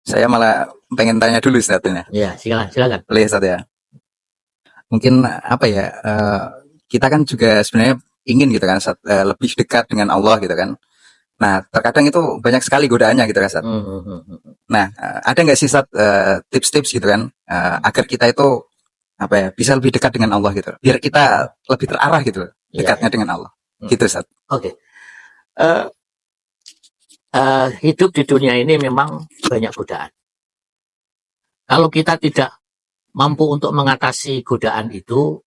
Saya malah pengen tanya dulu Ustaz ini. Ya, silakan. Boleh Ustaz ya? Mungkin apa ya? Kita kan juga sebenarnya ingin gitu kan Ustaz, lebih dekat dengan Allah gitu kan. Nah, terkadang itu banyak sekali godaannya gitu kan Ustaz. Nah, ada nggak sih Ustaz tips-tips gitu kan agar kita itu apa ya bisa lebih dekat dengan Allah gitu, biar kita lebih terarah gitu dekatnya dengan Allah, gitu Ustaz. Oke. Hidup di dunia ini memang banyak godaan. Kalau kita tidak mampu untuk mengatasi godaan itu,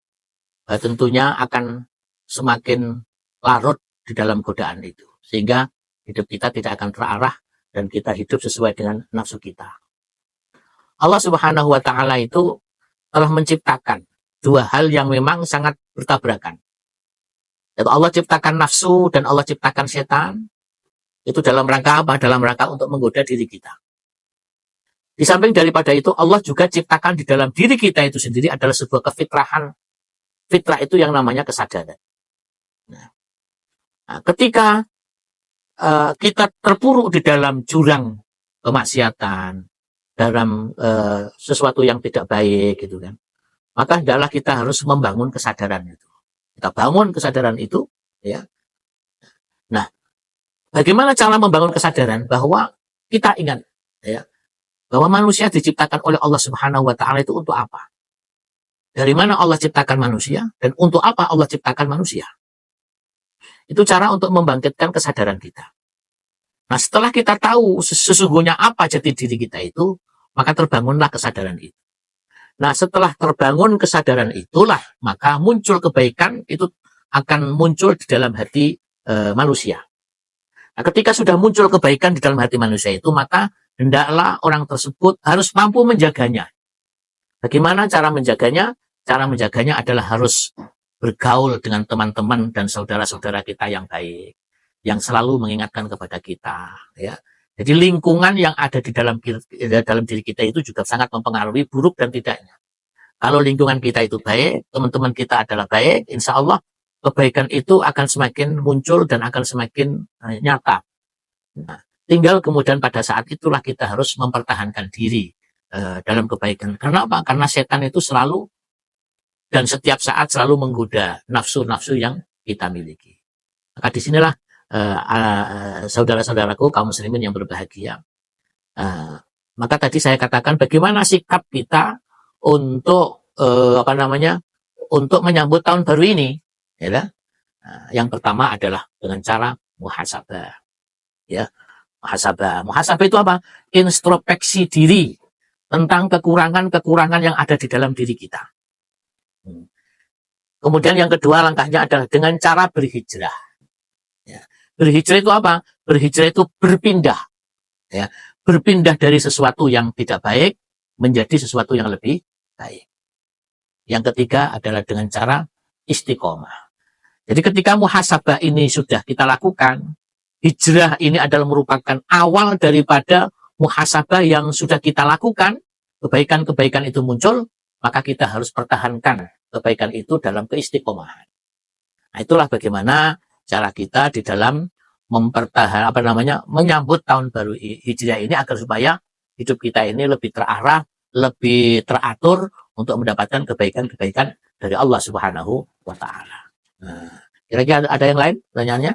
tentunya akan semakin larut di dalam godaan itu. Sehingga hidup kita tidak akan terarah dan kita hidup sesuai dengan nafsu kita. Allah Subhanahu wa Ta'ala itu telah menciptakan dua hal yang memang sangat bertabrakan. Yaitu Allah ciptakan nafsu dan Allah ciptakan setan. Itu dalam rangka apa? Dalam rangka untuk menggoda diri kita. Di samping daripada itu, Allah juga ciptakan di dalam diri kita itu sendiri adalah sebuah kefitrahan. Fitrah itu yang namanya kesadaran. Nah, ketika kita terpuruk di dalam jurang kemaksiatan, dalam sesuatu yang tidak baik, gitu kan, maka hendaklah kita harus membangun kesadaran itu. Kita bangun kesadaran itu, ya. Nah, bagaimana cara membangun kesadaran? Bahwa kita ingat, ya, bahwa manusia diciptakan oleh Allah Subhanahu wa Ta'ala itu untuk apa? Dari mana Allah ciptakan manusia dan untuk apa Allah ciptakan manusia? Itu cara untuk membangkitkan kesadaran kita. Nah, setelah kita tahu sesungguhnya apa jati diri kita itu, maka terbangunlah kesadaran itu. Nah, setelah terbangun kesadaran itulah, maka muncul kebaikan itu akan muncul di dalam hati manusia. Nah, ketika sudah muncul kebaikan di dalam hati manusia itu, maka hendaklah orang tersebut harus mampu menjaganya. Bagaimana cara menjaganya? Cara menjaganya adalah harus bergaul dengan teman-teman dan saudara-saudara kita yang baik, yang selalu mengingatkan kepada kita. Ya. Jadi lingkungan yang ada di dalam diri kita itu juga sangat mempengaruhi buruk dan tidaknya. Kalau lingkungan kita itu baik, teman-teman kita adalah baik, insya Allah kebaikan itu akan semakin muncul dan akan semakin nyata. Nah, tinggal kemudian pada saat itulah kita harus mempertahankan diri dalam kebaikan. Karena apa? Karena setan itu selalu dan setiap saat selalu menggoda nafsu-nafsu yang kita miliki. Maka disinilah saudara-saudaraku kaum muslimin yang berbahagia. Maka tadi saya katakan bagaimana sikap kita untuk untuk menyambut tahun baru ini. Ya, yang pertama adalah dengan cara muhasabah. Ya, muhasabah itu apa? Introspeksi diri tentang kekurangan-kekurangan yang ada di dalam diri kita. Kemudian yang kedua langkahnya adalah dengan cara berhijrah. Ya. Berhijrah itu apa? Berhijrah itu berpindah. Ya. Berpindah dari sesuatu yang tidak baik menjadi sesuatu yang lebih baik. Yang ketiga adalah dengan cara istiqomah. Jadi ketika muhasabah ini sudah kita lakukan, hijrah ini adalah merupakan awal daripada muhasabah yang sudah kita lakukan, kebaikan-kebaikan itu muncul, maka kita harus pertahankan kebaikan itu dalam keistiqomahan. Nah, itulah bagaimana cara kita di dalam menyambut tahun baru Hijriah ini agar supaya hidup kita ini lebih terarah, lebih teratur untuk mendapatkan kebaikan-kebaikan dari Allah Subhanahu wa Ta'ala. Nah, kira-kira ada yang lain pertanyaannya?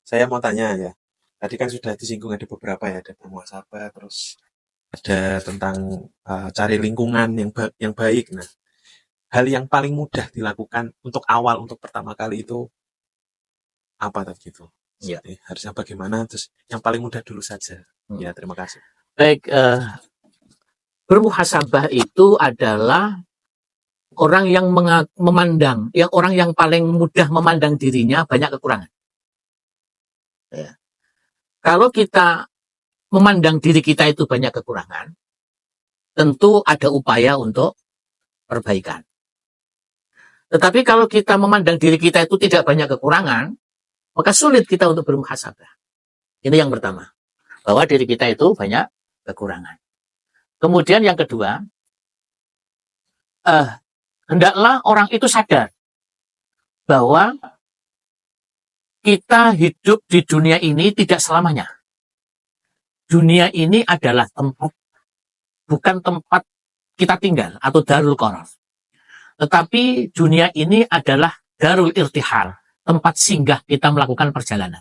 Saya mau tanya ya. Tadi kan sudah disinggung ada beberapa ya, ada muhasabah, terus ada tentang cari lingkungan yang baik. Nah, hal yang paling mudah dilakukan untuk awal, untuk pertama kali itu apa tadi itu? Ya. Harusnya bagaimana? Terus yang paling mudah dulu saja. Ya, terima kasih. Baik, bermuhasabah itu adalah orang yang memandang, orang yang paling mudah memandang dirinya banyak kekurangan. Ya. Kalau kita memandang diri kita itu banyak kekurangan, tentu ada upaya untuk perbaikan. Tetapi kalau kita memandang diri kita itu tidak banyak kekurangan, maka sulit kita untuk bermuhasabah. Ini yang pertama, bahwa diri kita itu banyak kekurangan. Kemudian yang kedua, hendaklah orang itu sadar bahwa kita hidup di dunia ini tidak selamanya. dunia ini adalah tempat, bukan tempat kita tinggal atau darul qarar. Tetapi dunia ini adalah darul irtihal, tempat singgah kita melakukan perjalanan.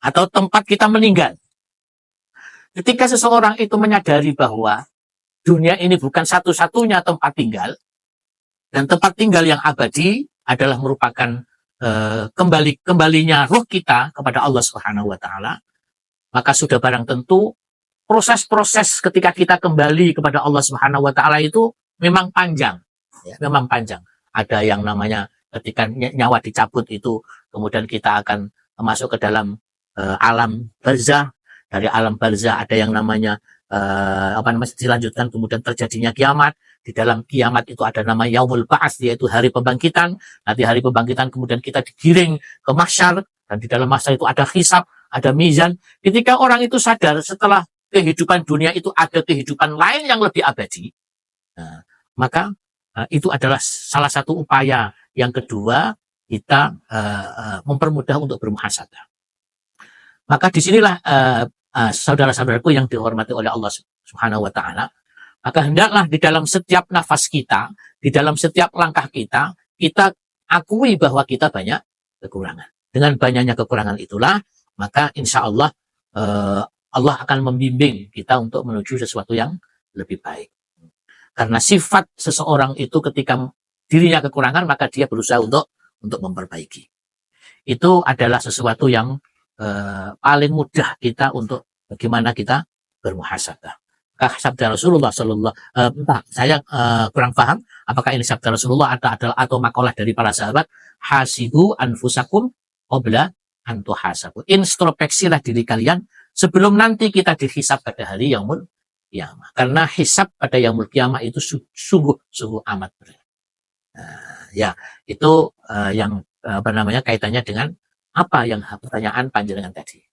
Atau tempat kita meninggal. Ketika seseorang itu menyadari bahwa dunia ini bukan satu-satunya tempat tinggal, dan tempat tinggal yang abadi adalah merupakan kembalinya ruh kita kepada Allah Subhanahu wa taala, maka sudah barang tentu proses-proses ketika kita kembali kepada Allah Subhanahu wa taala itu memang panjang, ya, memang panjang. Ada yang namanya ketika nyawa dicabut itu, kemudian kita akan masuk ke dalam alam barzah. Dari alam barzah ada yang namanya dilanjutkan, kemudian terjadinya kiamat. Di dalam kiamat itu ada nama yaumul ba'ats, yaitu hari pembangkitan. Nanti hari pembangkitan kemudian kita digiring ke mahsyar, dan di dalam mahsyar itu ada hisab, ada mizan. Ketika orang itu sadar setelah kehidupan dunia itu ada kehidupan lain yang lebih abadi, maka itu adalah salah satu upaya yang kedua kita mempermudah untuk bermuhasabah. Maka disinilah saudara-saudaraku yang dihormati oleh Allah Subhanahu wa taala, maka hendaklah di dalam setiap nafas kita, di dalam setiap langkah kita, kita akui bahwa kita banyak kekurangan. Dengan banyaknya kekurangan itulah, maka insya Allah Allah akan membimbing kita untuk menuju sesuatu yang lebih baik. Karena sifat seseorang itu ketika dirinya kekurangan, maka dia berusaha untuk memperbaiki. Itu adalah sesuatu yang paling mudah kita untuk bagaimana kita bermuhasabah. Sabda Rasulullah saya kurang paham apakah ini sabda Rasulullah atau makalah dari para sahabat. Hasibu anfusakum qabla an tuhasabu. Introspeksilah diri kalian sebelum nanti kita dihisab pada hari yaumul qiyamah. Karena hisab pada yaumul qiyamah itu sungguh amat berat. Ya, itu yang kaitannya dengan apa yang pertanyaan panjenengan tadi.